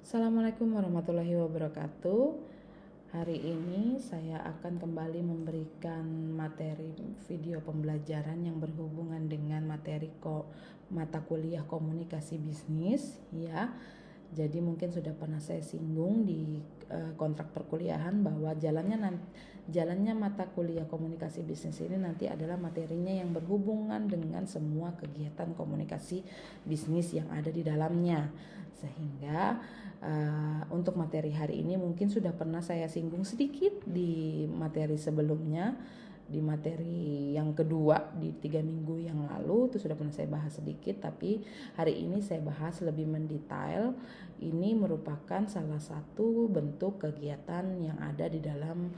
Assalamualaikum warahmatullahi wabarakatuh. Hari ini saya akan kembali memberikan materi video pembelajaran yang berhubungan dengan materi mata kuliah komunikasi bisnis ya. Jadi mungkin sudah pernah saya singgung di kontrak perkuliahan bahwa jalannya mata kuliah komunikasi bisnis ini nanti adalah materinya yang berhubungan dengan semua kegiatan komunikasi bisnis yang ada di dalamnya. Sehingga untuk materi hari ini mungkin sudah pernah saya singgung sedikit di materi sebelumnya, di materi yang kedua di 3 minggu yang lalu itu sudah pernah saya bahas sedikit, tapi hari ini saya bahas lebih mendetail. Ini merupakan salah satu bentuk kegiatan yang ada di dalam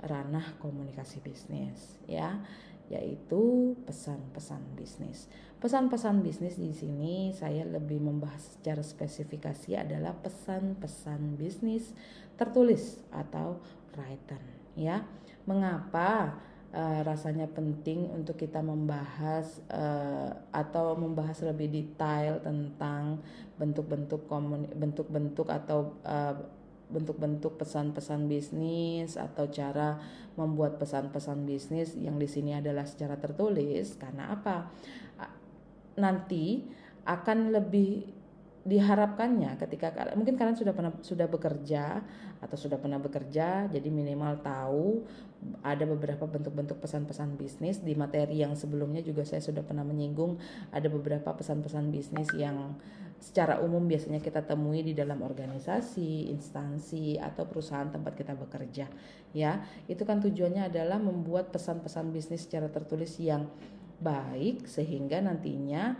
ranah komunikasi bisnis ya, yaitu pesan-pesan bisnis. Pesan-pesan bisnis di sini saya lebih membahas secara spesifikasi adalah pesan-pesan bisnis tertulis atau written ya. Mengapa rasanya penting untuk kita membahas atau membahas lebih detail tentang bentuk-bentuk atau bentuk-bentuk pesan-pesan bisnis atau cara membuat pesan-pesan bisnis yang di sini adalah secara tertulis? Karena apa? Nanti akan lebih diharapkannya ketika mungkin kalian sudah bekerja atau sudah pernah bekerja, jadi minimal tahu ada beberapa bentuk-bentuk pesan-pesan bisnis. Di materi yang sebelumnya juga saya sudah pernah menyinggung ada beberapa pesan-pesan bisnis yang secara umum biasanya kita temui di dalam organisasi, instansi atau perusahaan tempat kita bekerja ya. Itu kan tujuannya adalah membuat pesan-pesan bisnis secara tertulis yang baik sehingga nantinya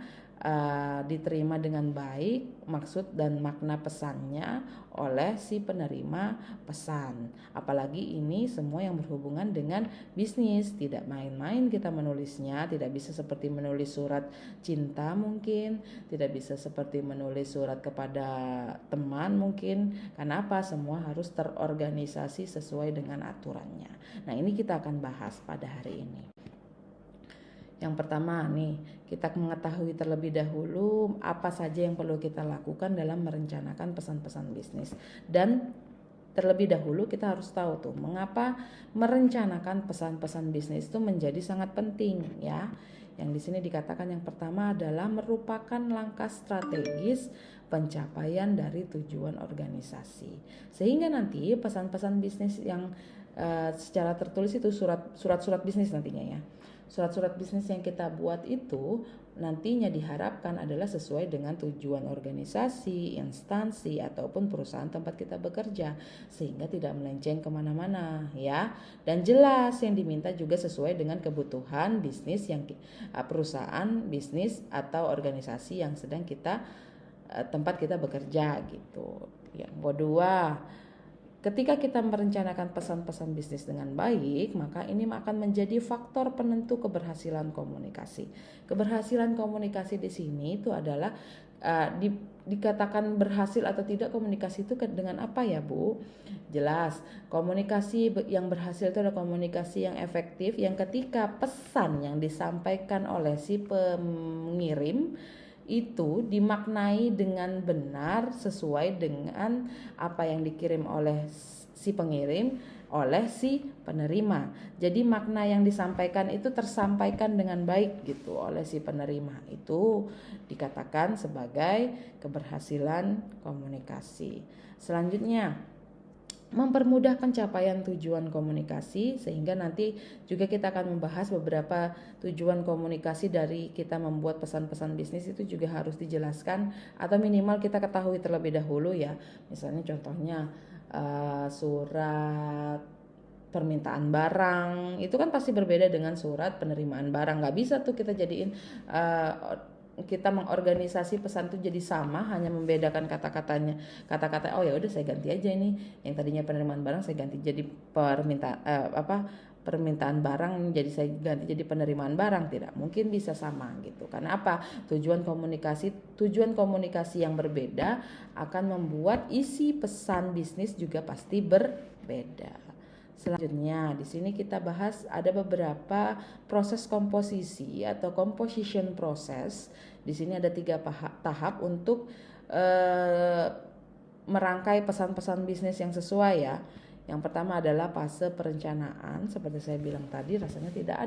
diterima dengan baik maksud dan makna pesannya oleh si penerima pesan. Apalagi ini semua yang berhubungan dengan bisnis, tidak main-main kita menulisnya, tidak bisa seperti menulis surat cinta mungkin, tidak bisa seperti menulis surat kepada teman mungkin. Karena apa? Semua harus terorganisasi sesuai dengan aturannya. Nah, ini kita akan bahas pada hari ini. Yang pertama nih, kita mengetahui terlebih dahulu apa saja yang perlu kita lakukan dalam merencanakan pesan-pesan bisnis. Dan terlebih dahulu kita harus tahu tuh mengapa merencanakan pesan-pesan bisnis itu menjadi sangat penting ya. Yang di sini dikatakan yang pertama adalah merupakan langkah strategis pencapaian dari tujuan organisasi. Sehingga nanti pesan-pesan bisnis yang secara tertulis itu surat-surat bisnis nantinya ya. Surat-surat bisnis yang kita buat itu nantinya diharapkan adalah sesuai dengan tujuan organisasi, instansi, ataupun perusahaan tempat kita bekerja. Sehingga tidak melenceng kemana-mana ya. Dan jelas yang diminta juga sesuai dengan kebutuhan bisnis yang perusahaan, bisnis, atau organisasi yang sedang tempat kita bekerja gitu. Yang kedua, ketika kita merencanakan pesan-pesan bisnis dengan baik, maka ini akan menjadi faktor penentu keberhasilan komunikasi. Keberhasilan komunikasi di sini itu adalah dikatakan berhasil atau tidak komunikasi itu dengan apa ya Bu? Jelas, komunikasi yang berhasil itu adalah komunikasi yang efektif yang ketika pesan yang disampaikan oleh si pengirim itu dimaknai dengan benar sesuai dengan apa yang dikirim oleh si pengirim oleh si penerima. Jadi makna yang disampaikan itu tersampaikan dengan baik gitu oleh si penerima. Itu dikatakan sebagai keberhasilan komunikasi. Selanjutnya, mempermudah pencapaian tujuan komunikasi, sehingga nanti juga kita akan membahas beberapa tujuan komunikasi dari kita membuat pesan-pesan bisnis itu juga harus dijelaskan atau minimal kita ketahui terlebih dahulu ya. Misalnya contohnya surat permintaan barang itu kan pasti berbeda dengan surat penerimaan barang. Nggak bisa tuh kita jadiin kita mengorganisasi pesan itu jadi sama, hanya membedakan kata-katanya. Kata-kata oh ya udah saya ganti aja ini yang tadinya penerimaan barang saya ganti jadi permintaan barang, jadi saya ganti jadi penerimaan barang. Tidak mungkin bisa sama gitu. Karena apa? Tujuan komunikasi yang berbeda akan membuat isi pesan bisnis juga pasti berbeda. Selanjutnya, di sini kita bahas ada beberapa proses komposisi atau composition process. Di sini ada 3 tahap untuk merangkai pesan-pesan bisnis yang sesuai ya. Yang pertama adalah fase perencanaan, seperti saya bilang tadi, rasanya tidak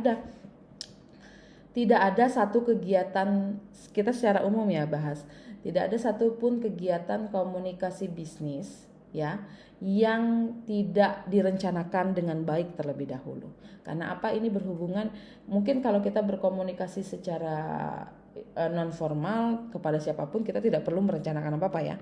ada satu kegiatan, kita secara umum ya bahas, tidak ada satupun kegiatan komunikasi bisnis ya yang tidak direncanakan dengan baik terlebih dahulu. Karena apa, ini berhubungan, mungkin kalau kita berkomunikasi secara non formal kepada siapapun kita tidak perlu merencanakan apa-apa ya.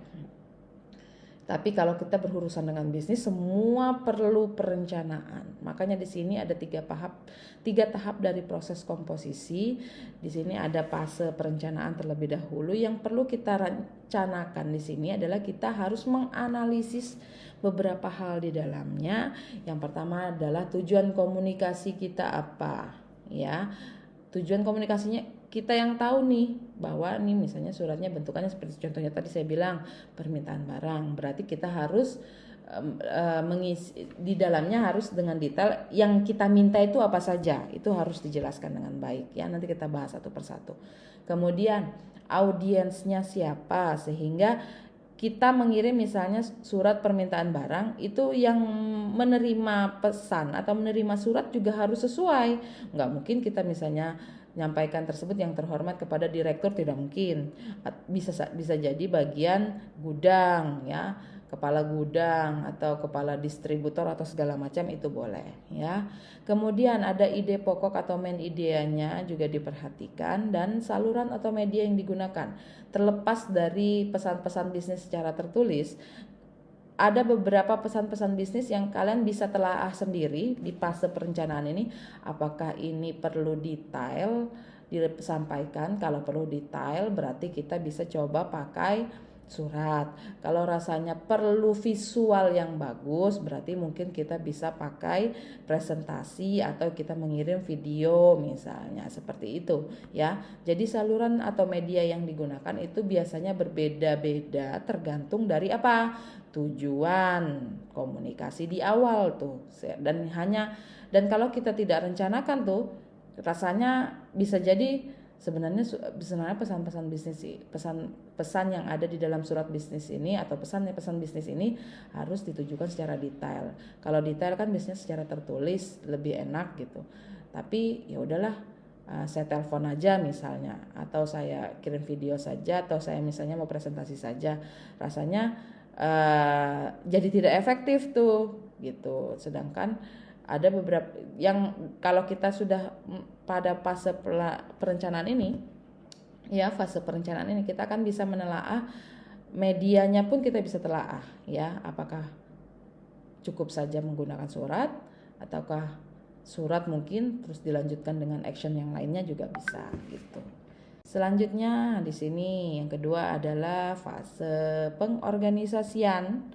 Tapi kalau kita berurusan dengan bisnis, semua perlu perencanaan. Makanya di sini ada tiga tahap dari proses komposisi. Di sini ada fase perencanaan terlebih dahulu. Yang perlu kita rencanakan di sini adalah kita harus menganalisis beberapa hal di dalamnya. Yang pertama adalah tujuan komunikasi kita apa, ya. Tujuan komunikasinya kita yang tahu nih, bahwa nih misalnya suratnya bentukannya seperti contohnya tadi saya bilang permintaan barang, berarti kita harus mengisi di dalamnya harus dengan detail yang kita minta itu apa saja, itu harus dijelaskan dengan baik ya. Nanti kita bahas satu persatu. Kemudian audiensnya siapa, sehingga kita mengirim misalnya surat permintaan barang, itu yang menerima pesan atau menerima surat juga harus sesuai. Nggak mungkin kita misalnya menyampaikan tersebut yang terhormat kepada direktur, tidak mungkin. Bisa jadi bagian gudang ya, kepala gudang atau kepala distributor atau segala macam, itu boleh ya. Kemudian ada ide pokok atau main idenya juga diperhatikan, dan saluran atau media yang digunakan. Terlepas dari pesan-pesan bisnis secara tertulis, ada beberapa pesan-pesan bisnis yang kalian bisa telaah sendiri di fase perencanaan ini. Apakah ini perlu detail disampaikan? Kalau perlu detail berarti kita bisa coba pakai surat. Kalau rasanya perlu visual yang bagus, berarti mungkin kita bisa pakai presentasi atau kita mengirim video misalnya, seperti itu ya. Jadi saluran atau media yang digunakan itu biasanya berbeda-beda tergantung dari apa? Tujuan komunikasi di awal tuh. Dan kalau kita tidak rencanakan tuh, rasanya bisa jadi sebenarnya pesan-pesan bisnis, pesan yang ada di dalam surat bisnis ini atau pesan bisnis ini harus ditujukan secara detail. Kalau detail kan biasanya secara tertulis lebih enak gitu. Tapi ya udahlah, saya telepon aja misalnya, atau saya kirim video saja, atau saya misalnya mau presentasi saja, rasanya jadi tidak efektif tuh gitu. Sedangkan ada beberapa yang kalau kita sudah pada fase perencanaan ini ya, fase perencanaan ini kita akan bisa menelaah medianya pun, kita bisa telaah ya, apakah cukup saja menggunakan surat ataukah surat mungkin terus dilanjutkan dengan action yang lainnya juga bisa gitu. Selanjutnya di sini yang kedua adalah fase pengorganisasian,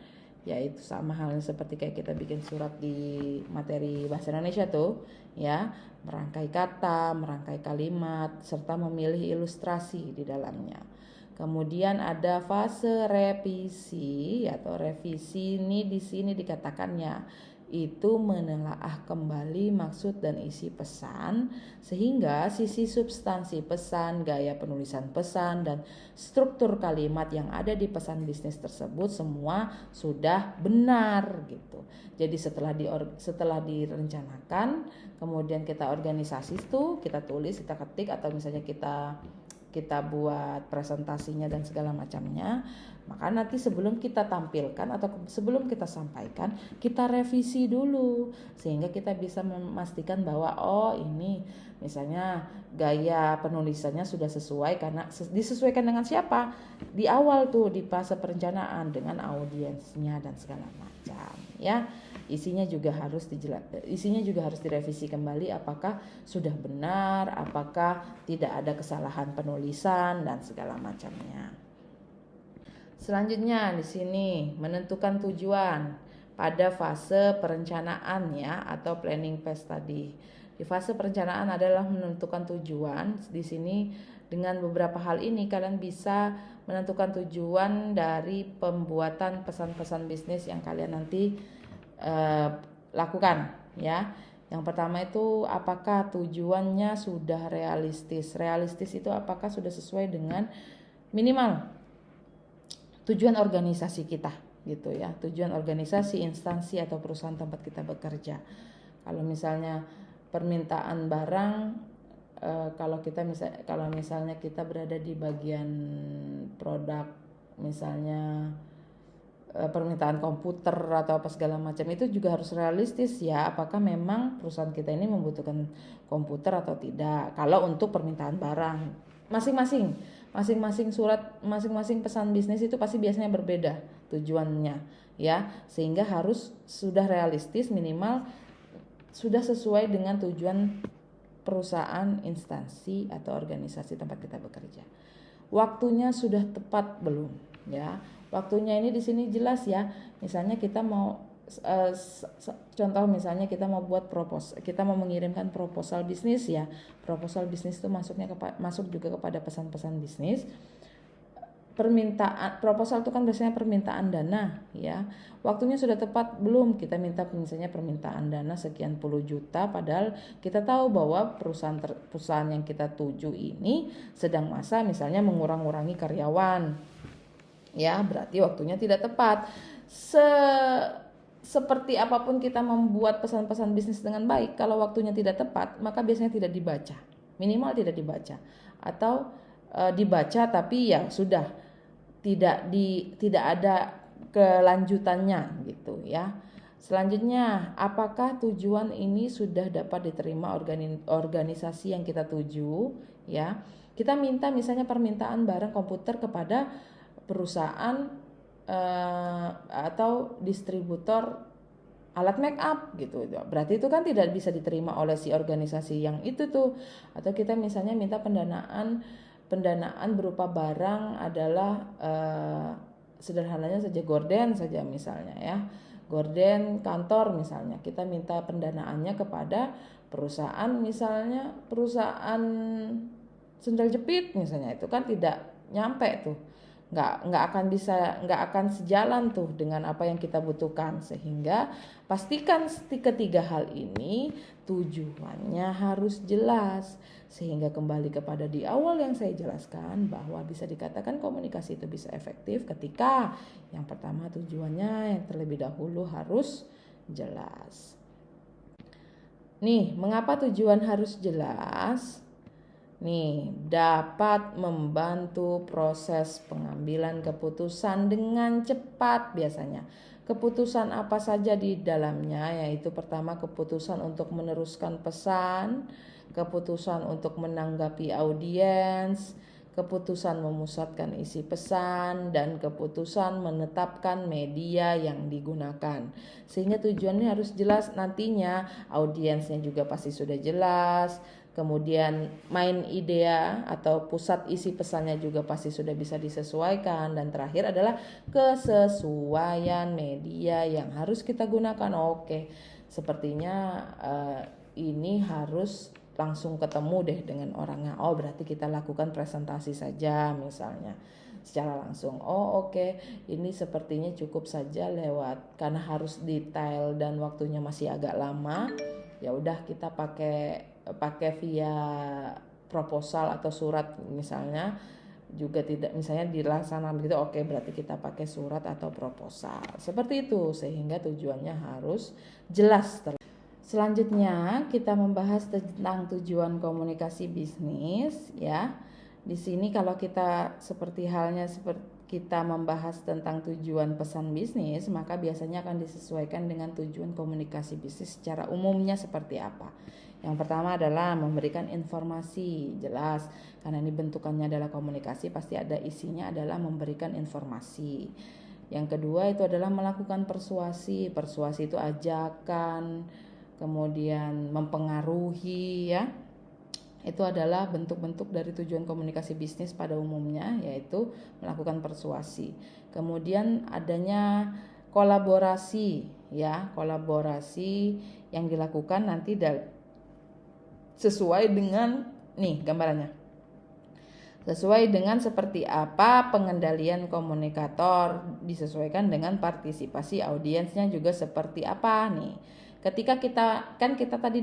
yaitu sama halnya seperti kayak kita bikin surat di materi bahasa Indonesia tuh ya, merangkai kata, merangkai kalimat, serta memilih ilustrasi di dalamnya. Kemudian ada fase revisi atau revisi, ini di sini dikatakannya itu menelaah kembali maksud dan isi pesan, sehingga sisi substansi pesan, gaya penulisan pesan, dan struktur kalimat yang ada di pesan bisnis tersebut semua sudah benar gitu. Jadi setelah direncanakan, kemudian kita organisasi tuh, kita tulis, kita ketik, atau misalnya kita buat presentasinya dan segala macamnya, maka nanti sebelum kita tampilkan atau sebelum kita sampaikan, kita revisi dulu sehingga kita bisa memastikan bahwa oh ini misalnya gaya penulisannya sudah sesuai, karena disesuaikan dengan siapa? Di awal tuh di fase perencanaan dengan audiensnya dan segala macam ya. Isinya juga harus direvisi kembali, apakah sudah benar, apakah tidak ada kesalahan penulisan dan segala macamnya. Selanjutnya di sini menentukan tujuan pada fase perencanaan ya, atau planning phase tadi. Di fase perencanaan adalah menentukan tujuan. Di sini dengan beberapa hal ini kalian bisa menentukan tujuan dari pembuatan pesan-pesan bisnis yang kalian nanti lakukan ya. Yang pertama itu apakah tujuannya sudah realistis. Realistis itu apakah sudah sesuai dengan minimal tujuan organisasi kita gitu ya, tujuan organisasi, instansi atau perusahaan tempat kita bekerja. Kalau misalnya permintaan barang, kalau misalnya kita berada di bagian produk, misalnya permintaan komputer atau apa segala macam, itu juga harus realistis ya, apakah memang perusahaan kita ini membutuhkan komputer atau tidak. Kalau untuk permintaan barang, masing-masing surat, masing-masing pesan bisnis itu pasti biasanya berbeda tujuannya ya, sehingga harus sudah realistis, minimal sudah sesuai dengan tujuan perusahaan, instansi atau organisasi tempat kita bekerja. Waktunya sudah tepat belum ya? Waktunya ini di sini jelas ya. Misalnya kita mau contoh, misalnya kita mau buat proposal, kita mau mengirimkan proposal bisnis ya. Proposal bisnis itu masuk juga kepada pesan-pesan bisnis. Permintaan proposal itu kan biasanya permintaan dana ya. Waktunya sudah tepat belum? Kita minta misalnya permintaan dana sekian puluh juta, padahal kita tahu bahwa perusahaan yang kita tuju ini sedang masa misalnya mengurangi karyawan ya, berarti waktunya tidak tepat. Seperti apapun kita membuat pesan-pesan bisnis dengan baik, kalau waktunya tidak tepat maka biasanya tidak dibaca, minimal tidak dibaca, atau dibaca tapi ya sudah, tidak ada kelanjutannya gitu ya. Selanjutnya, apakah tujuan ini sudah dapat diterima organisasi yang kita tuju ya. Kita minta misalnya permintaan barang komputer kepada perusahaan atau distributor alat make up gitu. Berarti itu kan tidak bisa diterima oleh si organisasi yang itu tuh. Atau kita misalnya minta pendanaan berupa barang adalah sederhananya saja gorden saja misalnya ya. Gorden kantor misalnya. Kita minta pendanaannya kepada perusahaan, misalnya perusahaan sendal jepit misalnya, itu kan tidak nyampe tuh. Nggak akan sejalan tuh dengan apa yang kita butuhkan. Sehingga pastikan ketiga hal ini tujuannya harus jelas, sehingga kembali kepada di awal yang saya jelaskan bahwa bisa dikatakan komunikasi itu bisa efektif ketika yang pertama tujuannya yang terlebih dahulu harus jelas. Nih, mengapa tujuan harus jelas? Nih, dapat membantu proses pengambilan keputusan dengan cepat biasanya. Keputusan apa saja di dalamnya, yaitu pertama keputusan untuk meneruskan pesan, keputusan untuk menanggapi audiens, keputusan memusatkan isi pesan, dan keputusan menetapkan media yang digunakan. Sehingga tujuannya harus jelas, nantinya audiensnya juga pasti sudah jelas. Kemudian main idea atau pusat isi pesannya juga pasti sudah bisa disesuaikan. Dan terakhir adalah kesesuaian media yang harus kita gunakan. Oke, sepertinya ini harus langsung ketemu deh dengan orangnya. Oh, berarti kita lakukan presentasi saja misalnya secara langsung. Oh oke, ini sepertinya cukup saja lewat, karena harus detail dan waktunya masih agak lama. Ya udah, kita pakai via proposal atau surat misalnya, juga tidak misalnya dilaksanakan begitu. Oke, berarti kita pakai surat atau proposal seperti itu, sehingga tujuannya harus jelas. Selanjutnya kita membahas tentang tujuan komunikasi bisnis ya. Di sini kalau kita seperti kita membahas tentang tujuan pesan bisnis, maka biasanya akan disesuaikan dengan tujuan komunikasi bisnis secara umumnya seperti apa. Yang pertama adalah memberikan informasi, jelas, karena ini bentukannya adalah komunikasi, pasti ada isinya adalah memberikan informasi. Yang kedua itu adalah melakukan persuasi. Persuasi itu ajakan, kemudian mempengaruhi ya. Itu adalah bentuk-bentuk dari tujuan komunikasi bisnis pada umumnya, yaitu melakukan persuasi. Kemudian adanya kolaborasi ya, kolaborasi yang dilakukan nanti sesuai dengan nih gambarannya. Sesuai dengan seperti apa pengendalian komunikator, disesuaikan dengan partisipasi audiensnya juga seperti apa nih. Ketika kita tadi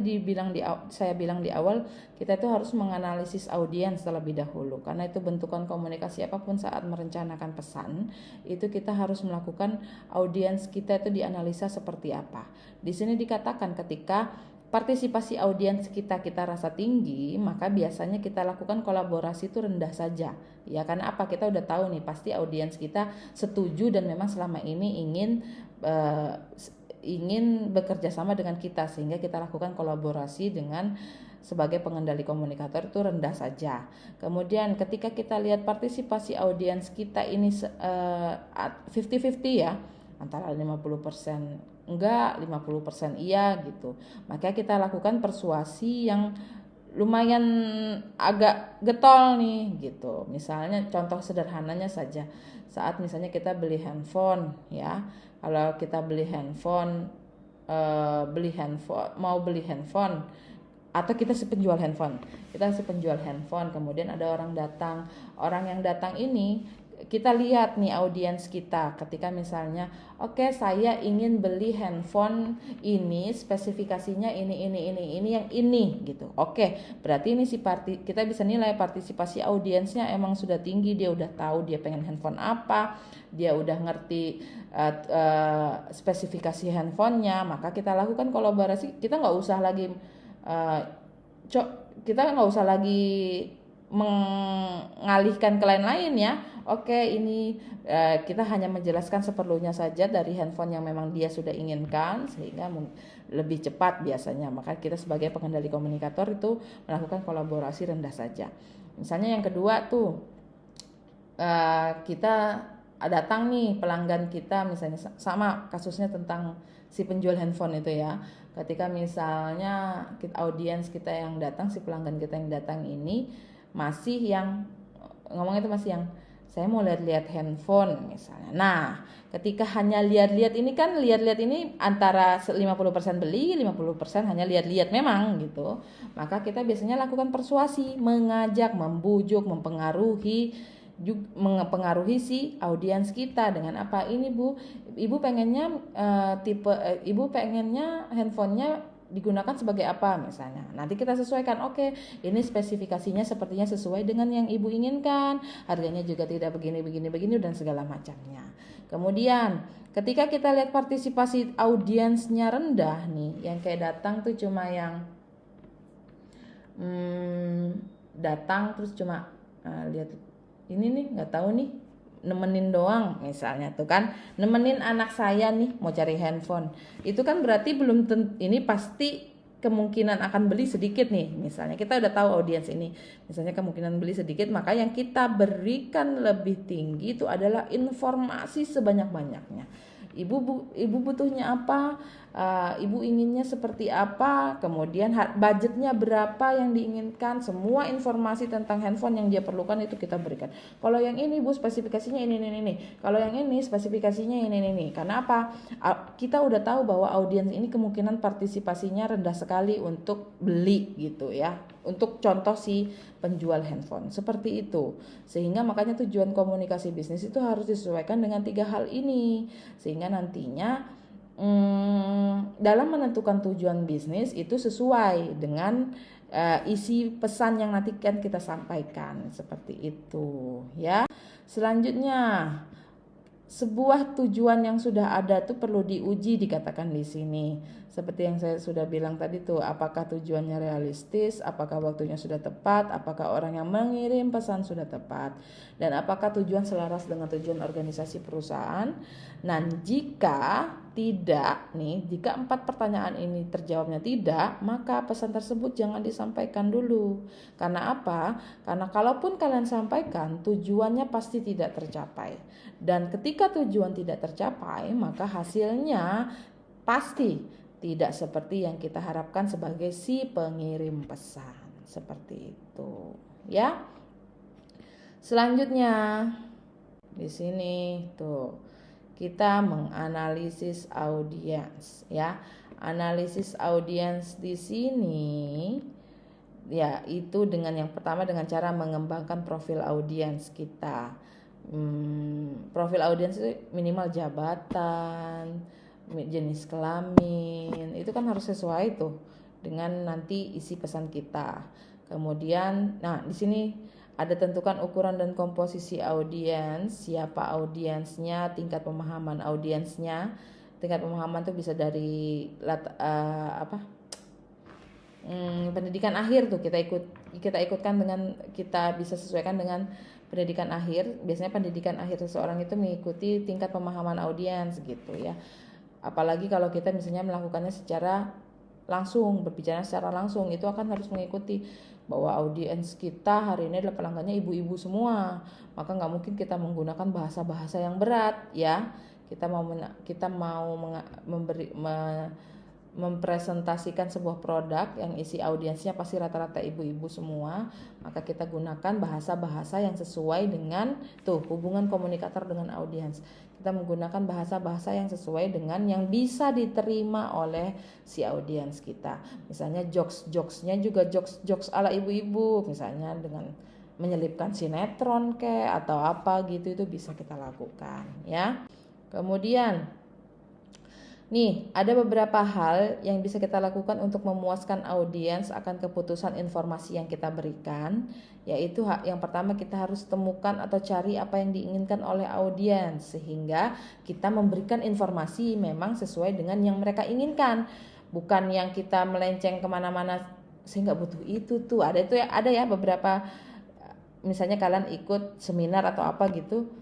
saya bilang di awal, kita itu harus menganalisis audiens terlebih dahulu, karena itu bentukan komunikasi apapun saat merencanakan pesan, itu kita harus melakukan audiens kita itu dianalisa seperti apa. Di sini dikatakan ketika partisipasi audiens kita rasa tinggi, maka biasanya kita lakukan kolaborasi itu rendah saja. Ya, karena apa? Kita udah tahu nih pasti audiens kita setuju dan memang selama ini ingin bekerja sama dengan kita, sehingga kita lakukan kolaborasi dengan sebagai pengendali komunikator itu rendah saja. Kemudian ketika kita lihat partisipasi audiens kita ini 50-50 ya, antara 50% enggak, 50% iya gitu. Maka kita lakukan persuasi yang lumayan agak getol nih gitu. Misalnya contoh sederhananya saja, saat misalnya kita beli handphone ya. Kalau kita beli handphone beli handphone atau kita si penjual handphone. Kemudian ada orang datang. Orang yang datang ini kita lihat nih audiens kita, ketika misalnya oke, saya ingin beli handphone ini, spesifikasinya ini yang ini gitu. Oke, berarti ini kita bisa nilai partisipasi audiensnya emang sudah tinggi, dia udah tahu dia pengen handphone apa, dia udah ngerti spesifikasi handphonenya, maka kita lakukan kolaborasi. Kita nggak usah lagi mengalihkan ke lain-lain ya. Oke, ini kita hanya menjelaskan seperlunya saja dari handphone yang memang dia sudah inginkan, sehingga lebih cepat biasanya. Maka kita sebagai pengendali komunikator itu melakukan kolaborasi rendah saja. Misalnya yang kedua tuh, kita datang nih pelanggan kita, misalnya sama kasusnya tentang si penjual handphone itu ya. Ketika misalnya audiens kita yang datang, si pelanggan kita yang datang ini masih yang saya mau lihat-lihat handphone misalnya. Nah, ketika hanya lihat-lihat ini antara 50% beli, 50% hanya lihat-lihat memang gitu. Maka kita biasanya lakukan persuasi, mengajak, membujuk, mempengaruhi si audiens kita dengan apa? Ini Bu, Ibu pengennya Ibu pengennya handphonenya digunakan sebagai apa misalnya. Nanti kita sesuaikan, oke, ini spesifikasinya sepertinya sesuai dengan yang Ibu inginkan, harganya juga tidak begini dan segala macamnya. Kemudian ketika kita lihat partisipasi audiensnya rendah nih, yang kayak datang tuh cuma yang datang terus cuma lihat ini nih, nggak tahu nih, nemenin doang misalnya tuh kan, nemenin anak saya nih mau cari handphone, itu kan berarti ini pasti kemungkinan akan beli sedikit nih. Misalnya kita udah tahu audiens ini misalnya kemungkinan beli sedikit, maka yang kita berikan lebih tinggi itu adalah informasi sebanyak-banyaknya. Ibu butuhnya apa, ibu inginnya seperti apa, kemudian budgetnya berapa yang diinginkan, semua informasi tentang handphone yang dia perlukan itu kita berikan. Kalau yang ini Bu spesifikasinya ini. Kalau yang ini spesifikasinya ini. Karena apa? Kita udah tahu bahwa audiens ini kemungkinan partisipasinya rendah sekali untuk beli gitu ya. Untuk contoh si penjual handphone seperti itu. Sehingga makanya tujuan komunikasi bisnis itu harus disesuaikan dengan 3 hal ini, sehingga nantinya dalam menentukan tujuan bisnis itu sesuai dengan isi pesan yang nanti kan kita sampaikan, seperti itu ya. Selanjutnya, sebuah tujuan yang sudah ada tuh perlu diuji, dikatakan di sini. Seperti yang saya sudah bilang tadi tuh, apakah tujuannya realistis, apakah waktunya sudah tepat, apakah orang yang mengirim pesan sudah tepat, dan apakah tujuan selaras dengan tujuan organisasi perusahaan. Nah, jika 4 pertanyaan ini terjawabnya tidak, maka pesan tersebut jangan disampaikan dulu. Karena apa? Karena kalaupun kalian sampaikan, tujuannya pasti tidak tercapai. Dan ketika tujuan tidak tercapai, maka hasilnya pasti tidak seperti yang kita harapkan sebagai si pengirim pesan. Seperti itu, ya. Selanjutnya di sini tuh kita menganalisis audiens, ya. Analisis audiens di sini ya itu dengan yang pertama dengan cara mengembangkan profil audiens kita. Profil audiens itu minimal jabatan, jenis kelamin, itu kan harus sesuai tuh dengan nanti isi pesan kita. Kemudian, nah di sini ada tentukan ukuran dan komposisi audiens, siapa audiensnya, tingkat pemahaman audiensnya. Tingkat pemahaman tuh bisa dari pendidikan akhir tuh kita ikutkan dengan, kita bisa sesuaikan dengan pendidikan akhir. Biasanya pendidikan akhir seseorang itu mengikuti tingkat pemahaman audiens gitu ya. Apalagi kalau kita misalnya melakukannya secara langsung, berbicara secara langsung, itu akan harus mengikuti bahwa audiens kita hari ini adalah pelanggannya ibu-ibu semua, maka nggak mungkin kita menggunakan bahasa-bahasa yang berat ya. Kita mau mempresentasikan sebuah produk yang isi audiensnya pasti rata-rata ibu-ibu semua, maka kita gunakan bahasa-bahasa yang sesuai dengan tuh hubungan komunikator dengan audiens. Kita menggunakan bahasa-bahasa yang sesuai dengan yang bisa diterima oleh si audiens kita. Misalnya jokes-jokesnya juga jokes ala ibu-ibu, misalnya dengan menyelipkan sinetron atau apa gitu, itu bisa kita lakukan ya. Kemudian nih, ada beberapa hal yang bisa kita lakukan untuk memuaskan audiens akan keputusan informasi yang kita berikan, yaitu yang pertama kita harus temukan atau cari apa yang diinginkan oleh audiens sehingga kita memberikan informasi memang sesuai dengan yang mereka inginkan, bukan yang kita melenceng kemana-mana sehingga butuh itu tuh. Ada ya beberapa, misalnya kalian ikut seminar atau apa gitu,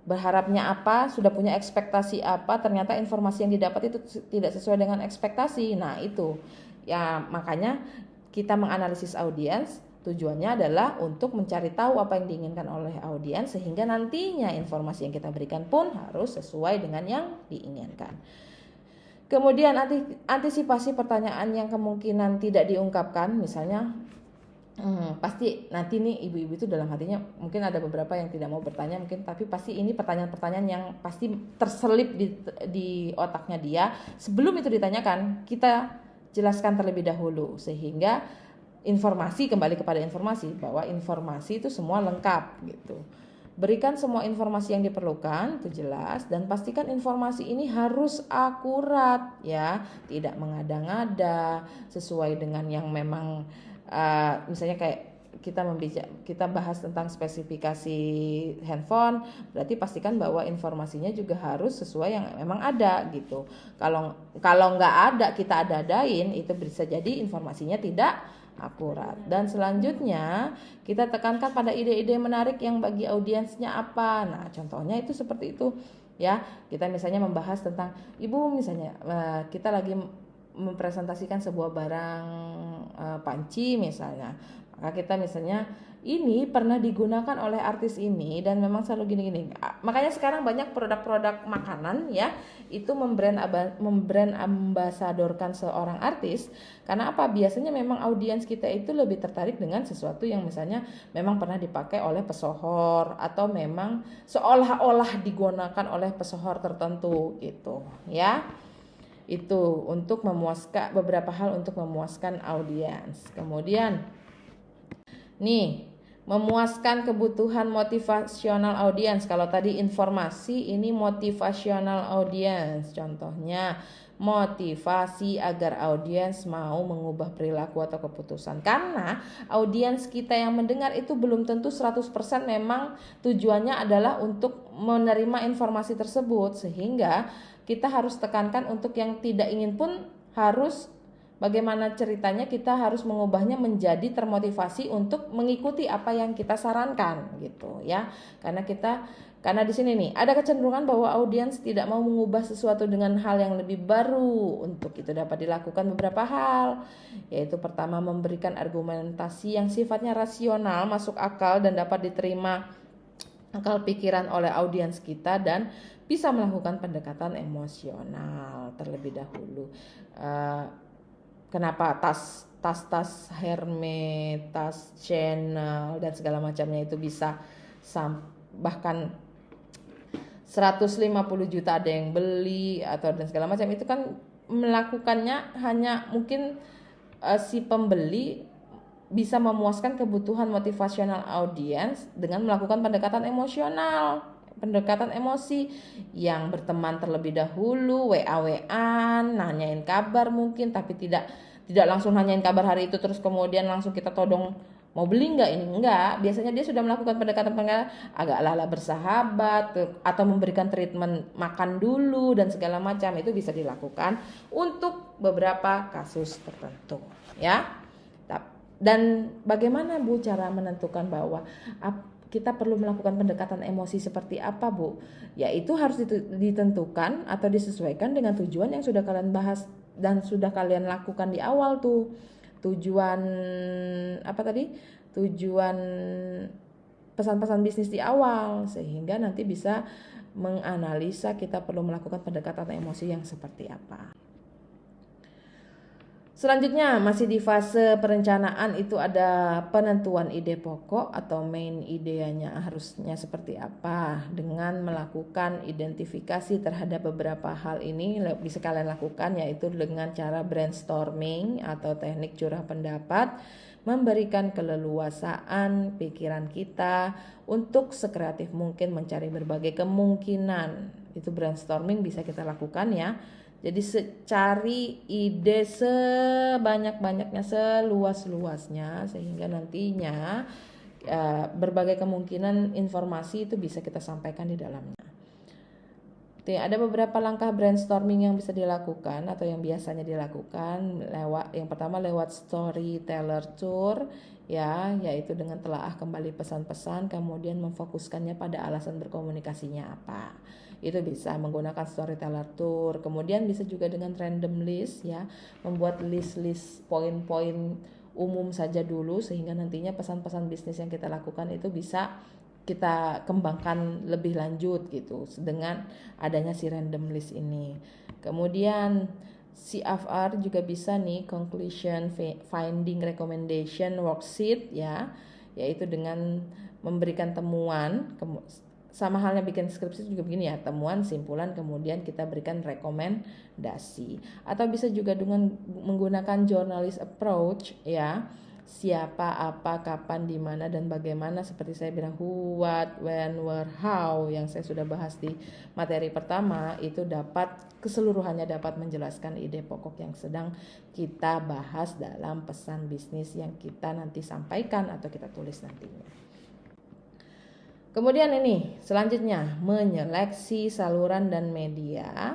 berharapnya apa, sudah punya ekspektasi apa, ternyata informasi yang didapat itu tidak sesuai dengan ekspektasi. Nah itu ya, makanya kita menganalisis audiens, tujuannya adalah untuk mencari tahu apa yang diinginkan oleh audiens sehingga nantinya informasi yang kita berikan pun harus sesuai dengan yang diinginkan. Kemudian antisipasi pertanyaan yang kemungkinan tidak diungkapkan, misalnya pasti nanti nih ibu-ibu itu dalam hatinya mungkin ada beberapa yang tidak mau bertanya mungkin, tapi pasti ini pertanyaan-pertanyaan yang pasti terselip di otaknya dia. Sebelum itu ditanyakan, kita jelaskan terlebih dahulu sehingga kembali kepada informasi, bahwa informasi itu semua lengkap gitu. Berikan semua informasi yang diperlukan, itu jelas, dan pastikan informasi ini harus akurat ya, tidak mengada-ngada, sesuai dengan yang memang misalnya kayak kita bahas tentang spesifikasi handphone, berarti pastikan bahwa informasinya juga harus sesuai yang memang ada gitu. Kalau nggak ada, kita ada-adain, itu bisa jadi informasinya tidak akurat. Dan selanjutnya kita tekankan pada ide-ide menarik yang bagi audiensnya apa. Nah contohnya itu seperti itu ya. Kita misalnya membahas tentang misalnya kita lagi mempresentasikan sebuah barang panci misalnya, maka kita misalnya ini pernah digunakan oleh artis ini dan memang selalu gini-gini. Makanya sekarang banyak produk-produk makanan ya itu membrand ambasadorkan seorang artis. Karena apa? Biasanya memang audiens kita itu lebih tertarik dengan sesuatu yang misalnya memang pernah dipakai oleh pesohor atau memang seolah-olah digunakan oleh pesohor tertentu gitu ya. Itu untuk memuaskan beberapa hal untuk memuaskan audiens. Kemudian nih, memuaskan kebutuhan motivasional audiens. Kalau tadi informasi, ini motivasional audiens. Contohnya motivasi agar audiens mau mengubah perilaku atau keputusan. Karena audiens kita yang mendengar itu belum tentu 100% memang tujuannya adalah untuk menerima informasi tersebut, sehingga kita harus tekankan untuk yang tidak ingin pun harus bagaimana ceritanya kita harus mengubahnya menjadi termotivasi untuk mengikuti apa yang kita sarankan gitu ya. Karena di sini nih ada kecenderungan bahwa audiens tidak mau mengubah sesuatu dengan hal yang lebih baru. Untuk itu dapat dilakukan beberapa hal, yaitu pertama memberikan argumentasi yang sifatnya rasional, masuk akal dan dapat diterima akal pikiran oleh audiens kita, dan bisa melakukan pendekatan emosional terlebih dahulu. Kenapa tas Hermes, tas Chanel dan segala macamnya itu bisa bahkan 150 juta ada yang beli atau dan segala macam, itu kan melakukannya hanya mungkin si pembeli bisa memuaskan kebutuhan motivasional audiens dengan melakukan pendekatan emosional pendekatan emosi yang berteman terlebih dahulu, WA-WA-an, nanyain kabar mungkin, tapi tidak langsung nanyain kabar hari itu terus kemudian langsung kita todong mau beli nggak ini, enggak. Biasanya dia sudah melakukan pendekatan agak lala bersahabat atau memberikan treatment makan dulu dan segala macam. Itu bisa dilakukan untuk beberapa kasus tertentu ya. Dan bagaimana Bu cara menentukan bahwa kita perlu melakukan pendekatan emosi seperti apa Bu? Ya itu harus ditentukan atau disesuaikan dengan tujuan yang sudah kalian bahas dan sudah kalian lakukan di awal tuh. Tujuan apa tadi? Tujuan pesan-pesan bisnis di awal, sehingga nanti bisa menganalisa kita perlu melakukan pendekatan emosi yang seperti apa. Selanjutnya masih di fase perencanaan, itu ada penentuan ide pokok atau main idenya harusnya seperti apa. Dengan melakukan identifikasi terhadap beberapa hal ini bisa kalian lakukan, yaitu dengan cara brainstorming atau teknik curah pendapat, memberikan keleluasaan pikiran kita untuk sekreatif mungkin mencari berbagai kemungkinan. Itu brainstorming bisa kita lakukan ya. Jadi cari ide sebanyak-banyaknya, seluas-luasnya, sehingga nantinya berbagai kemungkinan informasi itu bisa kita sampaikan di dalamnya. Ada beberapa langkah brainstorming yang bisa dilakukan atau yang biasanya dilakukan yang pertama lewat storyteller tour ya, yaitu dengan telaah kembali pesan-pesan kemudian memfokuskannya pada alasan berkomunikasinya apa. Itu bisa menggunakan storyteller tour. Kemudian bisa juga dengan random list ya, membuat list poin-poin umum saja dulu sehingga nantinya pesan-pesan bisnis yang kita lakukan itu bisa kita kembangkan lebih lanjut gitu dengan adanya si random list ini. Kemudian CFR juga bisa nih, conclusion finding recommendation worksheet ya, yaitu dengan memberikan temuan, sama halnya bikin skripsi juga begini ya, temuan, simpulan, kemudian kita berikan rekomendasi. Atau bisa juga dengan menggunakan journalist approach ya, siapa, apa, kapan, di mana, dan bagaimana, seperti saya bilang who, what, when, where, how yang saya sudah bahas di materi pertama, itu keseluruhannya dapat menjelaskan ide pokok yang sedang kita bahas dalam pesan bisnis yang kita nanti sampaikan atau kita tulis nantinya. Kemudian ini selanjutnya menyeleksi saluran dan media.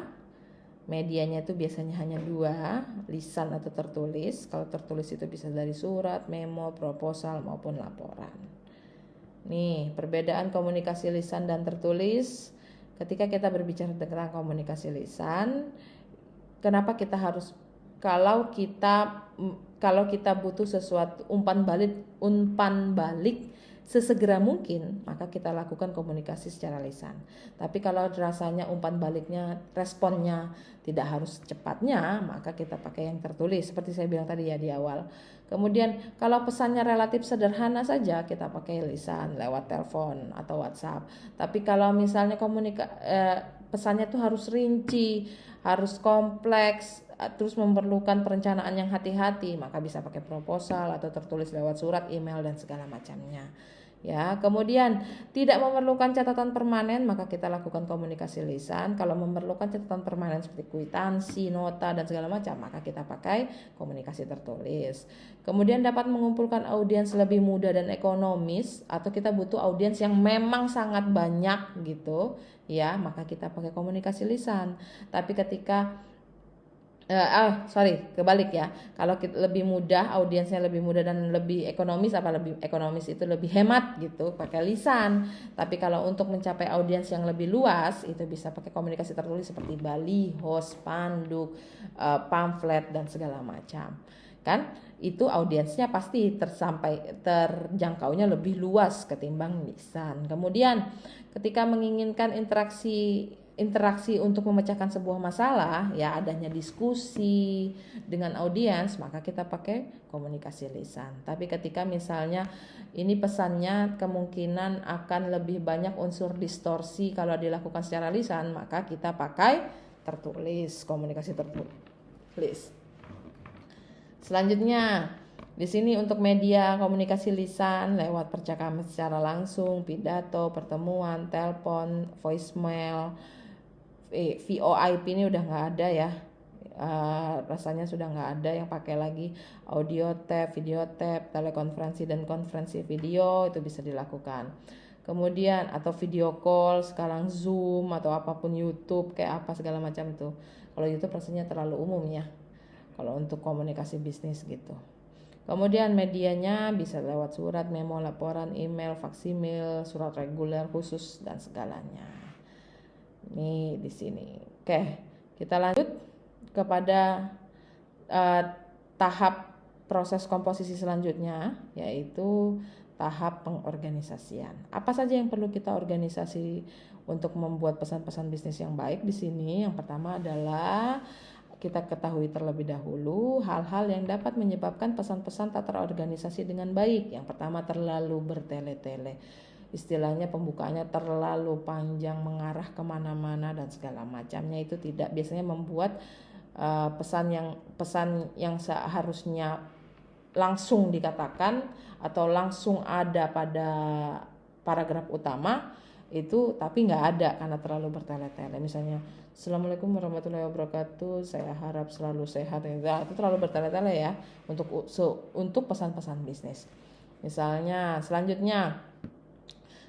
Medianya itu biasanya hanya 2, lisan atau tertulis. Kalau tertulis itu bisa dari surat, memo, proposal maupun laporan. Nih, perbedaan komunikasi lisan dan tertulis. Ketika kita berbicara tentang komunikasi lisan, kenapa kita harus kalau kita butuh sesuatu umpan balik sesegera mungkin, maka kita lakukan komunikasi secara lisan. Tapi kalau rasanya umpan baliknya, responnya tidak harus cepatnya, maka kita pakai yang tertulis seperti saya bilang tadi ya di awal. Kemudian kalau pesannya relatif sederhana saja, kita pakai lisan lewat telepon atau WhatsApp. Tapi kalau misalnya pesannya itu harus rinci, harus kompleks, terus memerlukan perencanaan yang hati-hati, maka bisa pakai proposal atau tertulis lewat surat, email, dan segala macamnya. Ya, kemudian tidak memerlukan catatan permanen, maka kita lakukan komunikasi lisan. Kalau memerlukan catatan permanen seperti kwitansi, nota, dan segala macam, maka kita pakai komunikasi tertulis. Kemudian dapat mengumpulkan audiens lebih mudah dan ekonomis, atau kita butuh audiens yang memang sangat banyak gitu, ya, maka kita pakai komunikasi lisan. Tapi ketika kebalik ya. Kalau lebih mudah, audiensnya lebih mudah dan lebih ekonomis, lebih ekonomis itu lebih hemat gitu, pakai lisan. Tapi kalau untuk mencapai audiens yang lebih luas, itu bisa pakai komunikasi tertulis seperti baliho, spanduk, pamflet, dan segala macam. Kan itu audiensnya pasti terjangkaunya lebih luas ketimbang lisan. Kemudian ketika menginginkan interaksi untuk memecahkan sebuah masalah, ya adanya diskusi dengan audiens, maka kita pakai komunikasi lisan. Tapi ketika misalnya ini pesannya kemungkinan akan lebih banyak unsur distorsi kalau dilakukan secara lisan, maka kita pakai tertulis, komunikasi tertulis. Selanjutnya, Di sini untuk media komunikasi lisan lewat percakapan secara langsung, pidato, pertemuan, telepon, voicemail, VoIP ini udah nggak ada ya. Rasanya sudah nggak ada yang pakai lagi audio tab, video tab, telekonferensi dan konferensi video itu bisa dilakukan. Kemudian atau video call sekarang Zoom atau apapun YouTube kayak apa segala macam itu. Kalau YouTube rasanya terlalu umum ya. Kalau untuk komunikasi bisnis gitu. Kemudian medianya bisa lewat surat, memo, laporan, email, faksimil, surat reguler khusus dan segalanya. Ini di sini. Oke, kita lanjut kepada tahap proses komposisi selanjutnya, yaitu tahap pengorganisasian. Apa saja yang perlu kita organisasi untuk membuat pesan-pesan bisnis yang baik di sini? Yang pertama adalah kita ketahui terlebih dahulu hal-hal yang dapat menyebabkan pesan-pesan tak terorganisasi dengan baik. Yang pertama, terlalu bertele-tele. Istilahnya pembukaannya terlalu panjang, mengarah kemana-mana dan segala macamnya, itu tidak biasanya membuat pesan yang seharusnya langsung dikatakan atau langsung ada pada paragraf utama itu tapi nggak ada karena terlalu bertele-tele. Misalnya Assalamualaikum warahmatullahi wabarakatuh, saya harap selalu sehat. Itu terlalu bertele-tele ya untuk pesan-pesan bisnis. Misalnya selanjutnya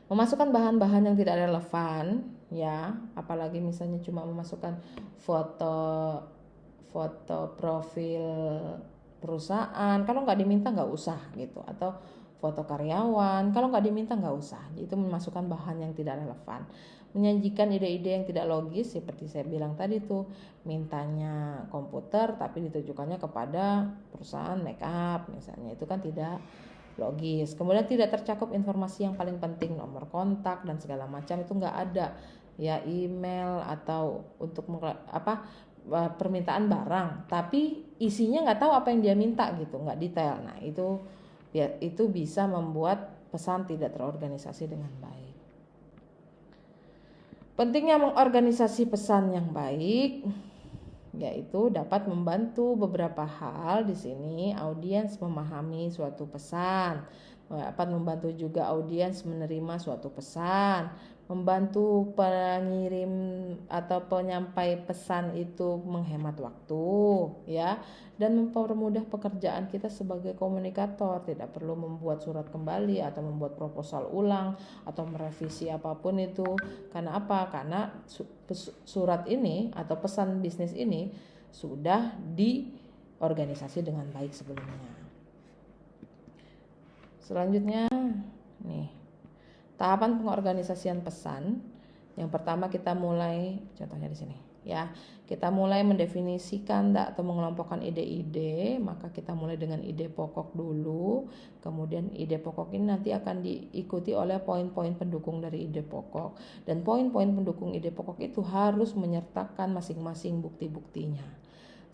memasukkan bahan-bahan yang tidak relevan ya, apalagi misalnya cuma memasukkan foto profil perusahaan, kalau nggak diminta nggak usah gitu, atau foto karyawan, kalau nggak diminta nggak usah. Itu memasukkan bahan yang tidak relevan. Menyajikan ide-ide yang tidak logis, seperti saya bilang tadi tuh, mintanya komputer tapi ditujukannya kepada perusahaan makeup misalnya, itu kan tidak logis. Kemudian tidak tercakup informasi yang paling penting, nomor kontak dan segala macam itu nggak ada ya, email atau untuk permintaan barang tapi isinya nggak tahu apa yang dia minta gitu, nggak detail. Nah itu bisa membuat pesan tidak terorganisasi dengan baik. Pentingnya mengorganisasi pesan yang baik yaitu dapat membantu beberapa hal di sini. Audiens memahami suatu pesan, dapat membantu juga audiens menerima suatu pesan, membantu pengirim atau penyampai pesan itu menghemat waktu ya, dan mempermudah pekerjaan kita sebagai komunikator. Tidak perlu membuat surat kembali atau membuat proposal ulang atau merevisi apapun itu. Karena apa? Karena surat ini atau pesan bisnis ini sudah diorganisasi dengan baik sebelumnya. Selanjutnya nih, tahapan pengorganisasian pesan. Yang pertama kita mulai, contohnya di sini ya, kita mulai mendefinisikan atau mengelompokkan ide-ide. Maka kita mulai dengan ide pokok dulu, kemudian ide pokok ini nanti akan diikuti oleh poin-poin pendukung dari ide pokok, dan poin-poin pendukung ide pokok itu harus menyertakan masing-masing bukti-buktinya,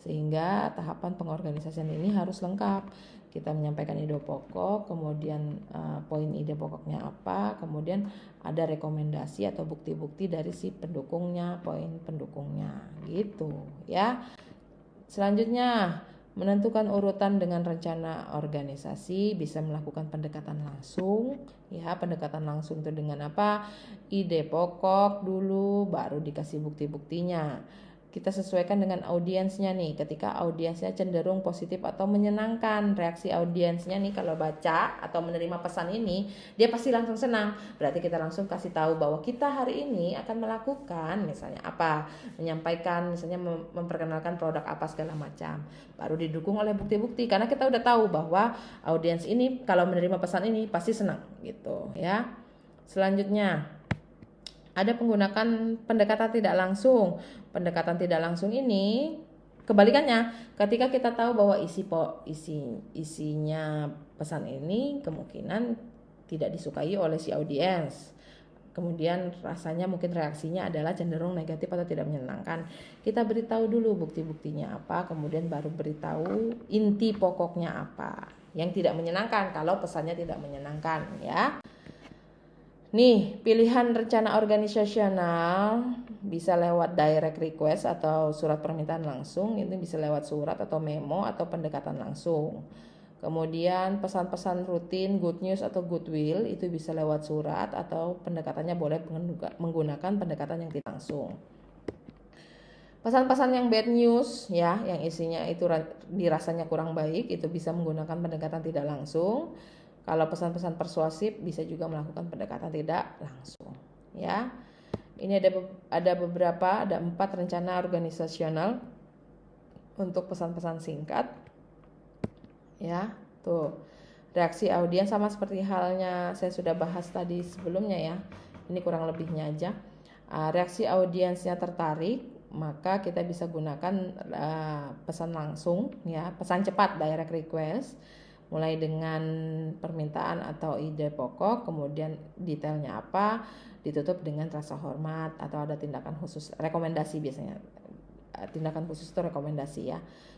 sehingga tahapan pengorganisasian ini harus lengkap. Kita menyampaikan ide pokok, kemudian poin ide pokoknya apa, kemudian ada rekomendasi atau bukti-bukti dari si pendukungnya, poin pendukungnya gitu ya. Selanjutnya menentukan urutan dengan rencana organisasi, bisa melakukan pendekatan langsung ya. Pendekatan langsung itu dengan apa? Ide pokok dulu baru dikasih bukti-buktinya. Kita sesuaikan dengan audiensnya nih. Ketika audiensnya cenderung positif atau menyenangkan, reaksi audiensnya nih kalau baca atau menerima pesan ini, dia pasti langsung senang. Berarti kita langsung kasih tahu bahwa kita hari ini akan melakukan misalnya apa, menyampaikan misalnya memperkenalkan produk apa segala macam. Baru didukung oleh bukti-bukti, karena kita udah tahu bahwa audiens ini kalau menerima pesan ini pasti senang gitu ya. Selanjutnya ada penggunakan pendekatan tidak langsung. Pendekatan tidak langsung ini kebalikannya. Ketika kita tahu bahwa isinya pesan ini kemungkinan tidak disukai oleh si audiens, kemudian rasanya mungkin reaksinya adalah cenderung negatif atau tidak menyenangkan, kita beritahu dulu bukti-buktinya apa, kemudian baru beritahu inti pokoknya apa yang tidak menyenangkan kalau pesannya tidak menyenangkan ya. Nih, pilihan rencana organisasional bisa lewat direct request atau surat permintaan langsung. Itu bisa lewat surat atau memo atau pendekatan langsung. Kemudian pesan-pesan rutin, good news atau goodwill itu bisa lewat surat atau pendekatannya boleh menggunakan pendekatan yang tidak langsung. Pesan-pesan yang bad news ya, yang isinya itu dirasanya kurang baik, itu bisa menggunakan pendekatan tidak langsung. Kalau pesan-pesan persuasif bisa juga melakukan pendekatan tidak langsung ya. Ini ada 4 rencana organisasional untuk pesan-pesan singkat. Ya, tuh. Reaksi audiens sama seperti halnya saya sudah bahas tadi sebelumnya ya. Ini kurang lebihnya aja. Reaksi audiensnya tertarik, maka kita bisa gunakan pesan langsung ya, pesan cepat direct request, mulai dengan permintaan atau ide pokok, kemudian detailnya apa, ditutup dengan rasa hormat atau ada tindakan khusus, rekomendasi biasanya. Tindakan khusus itu rekomendasi ya.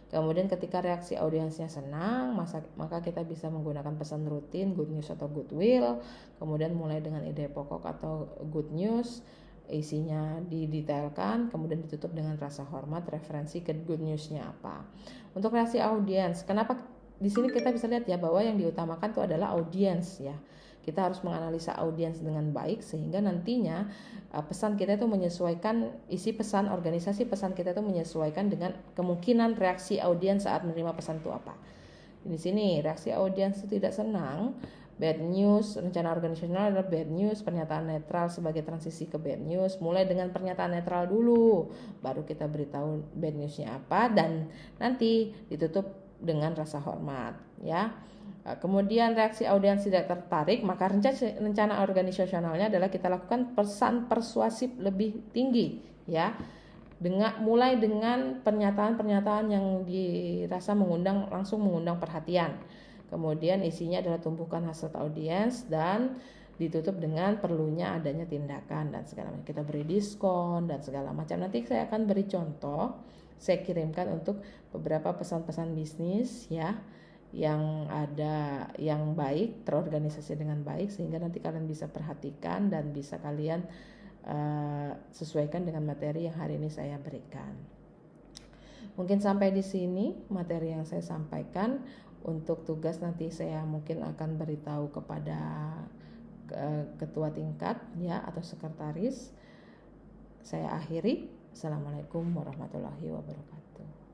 Kemudian ketika reaksi audiensnya senang, maka kita bisa menggunakan pesan rutin, good news atau goodwill. Kemudian mulai dengan ide pokok atau good news, isinya didetailkan, kemudian ditutup dengan rasa hormat, referensi ke good newsnya apa. Untuk reaksi audiens, kenapa di sini kita bisa lihat ya bahwa yang diutamakan itu adalah audiens ya. Kita harus menganalisa audiens dengan baik sehingga nantinya pesan kita itu menyesuaikan, isi pesan, organisasi pesan kita itu menyesuaikan dengan kemungkinan reaksi audiens saat menerima pesan itu apa. Di sini reaksi audiens itu tidak senang, bad news, rencana organisasional adalah bad news, pernyataan netral sebagai transisi ke bad news. Mulai dengan pernyataan netral dulu, baru kita beritahu bad newsnya apa, dan nanti ditutup dengan rasa hormat ya. Kemudian reaksi audiens tidak tertarik, maka rencana organisasionalnya adalah kita lakukan pesan persuasif lebih tinggi ya. Mulai dengan pernyataan-pernyataan yang dirasa langsung mengundang perhatian. Kemudian isinya adalah tumbuhkan hasrat audiens dan ditutup dengan perlunya adanya tindakan dan segala macam. Kita beri diskon dan segala macam. Nanti saya akan beri contoh, saya kirimkan untuk beberapa pesan-pesan bisnis ya, yang baik, terorganisasi dengan baik, sehingga nanti kalian bisa perhatikan dan bisa kalian sesuaikan dengan materi yang hari ini saya berikan. Mungkin sampai di sini materi yang saya sampaikan. Untuk tugas nanti saya mungkin akan beritahu kepada ketua tingkat ya atau sekretaris. Saya akhiri. Assalamualaikum warahmatullahi wabarakatuh.